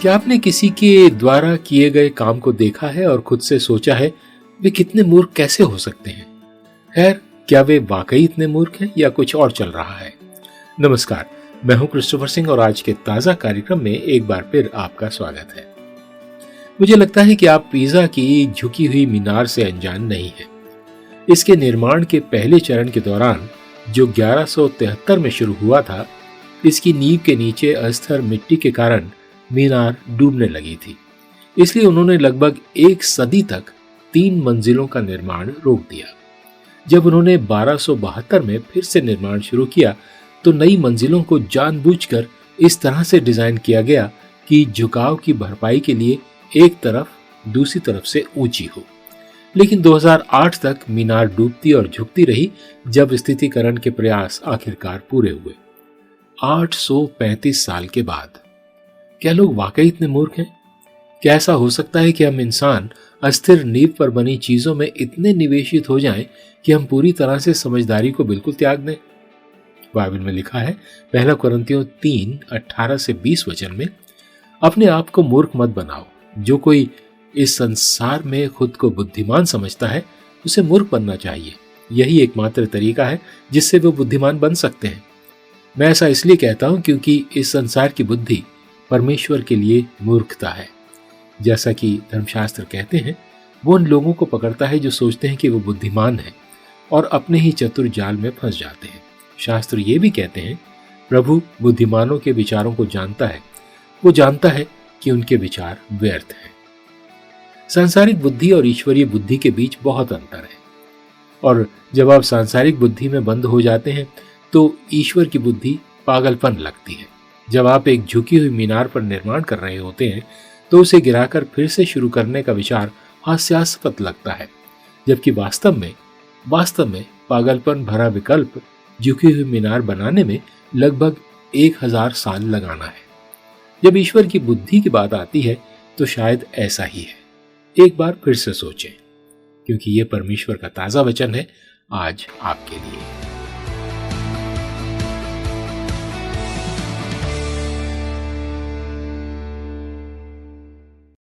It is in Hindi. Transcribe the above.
क्या आपने किसी के द्वारा किए गए काम को देखा है और खुद से सोचा है वे कितने मूर्ख कैसे हो सकते हैं? खैर, क्या वे वाकई इतने मूर्ख हैं या कुछ और चल रहा है? नमस्कार, मैं हूं क्रिस्टोफर सिंह और आज के ताजा कार्यक्रम में एक बार फिर आपका स्वागत है। मुझे लगता है कि आप पीजा की झुकी हुई मीनार से अनजान नहीं हैं। इसके निर्माण के पहले चरण के दौरान, जो 1173 में शुरू हुआ था, इसकी नींव के नीचे अस्थिर मिट्टी के कारण मीनार डूबने लगी थी। इसलिए उन्होंने लगभग एक सदी तक 3 मंजिलों का निर्माण रोक दिया। जब उन्होंने 1272 में फिर से निर्माण शुरू किया तो नई मंजिलों को जानबूझकर इस तरह से डिजाइन किया गया कि झुकाव की भरपाई के लिए एक तरफ दूसरी तरफ से ऊंची हो। लेकिन 2008 तक मीनार डूबती और झुकती रही, जब स्थितीकरण के प्रयास आखिरकार पूरे हुए 835 साल के बाद। क्या लोग वाकई इतने मूर्ख हैं? क्या ऐसा हो सकता है कि हम इंसान अस्थिर नींव पर बनी चीजों में इतने निवेशित हो जाएं कि हम पूरी तरह से समझदारी को बिल्कुल त्याग दें? बाइबल में लिखा है, पहला कुरिन्थियों 3:18-20 वचन में, अपने आप को मूर्ख मत बनाओ। जो कोई इस संसार में खुद को बुद्धिमान समझता है, उसे मूर्ख बनना चाहिए। यही एकमात्र तरीका है जिससे वो बुद्धिमान बन सकते हैं। मैं ऐसा इसलिए कहता हूं क्योंकि इस संसार की बुद्धि परमेश्वर के लिए मूर्खता है। जैसा कि धर्मशास्त्र कहते हैं, वो उन लोगों को पकड़ता है जो सोचते हैं कि वो बुद्धिमान हैं और अपने ही चतुर जाल में फंस जाते हैं। शास्त्र ये भी कहते हैं, प्रभु बुद्धिमानों के विचारों को जानता है, वो जानता है कि उनके विचार व्यर्थ हैं। सांसारिक बुद्धि और ईश्वरीय बुद्धि के बीच बहुत अंतर है, और जब आप सांसारिक बुद्धि में बंद हो जाते हैं तो ईश्वर की बुद्धि पागलपन लगती है। जब आप एक झुकी हुई मीनार पर निर्माण कर रहे होते हैं तो उसे गिराकर फिर से शुरू करने का विचार हास्यास्पद लगता है, जबकि वास्तव में पागलपन भरा विकल्प झुकी हुई मीनार बनाने में लगभग 1000 साल लगाना है। जब ईश्वर की बुद्धि की बात आती है तो शायद ऐसा ही है। एक बार फिर से सोचें, क्योंकि यह परमेश्वर का ताजा वचन है आज आपके लिए।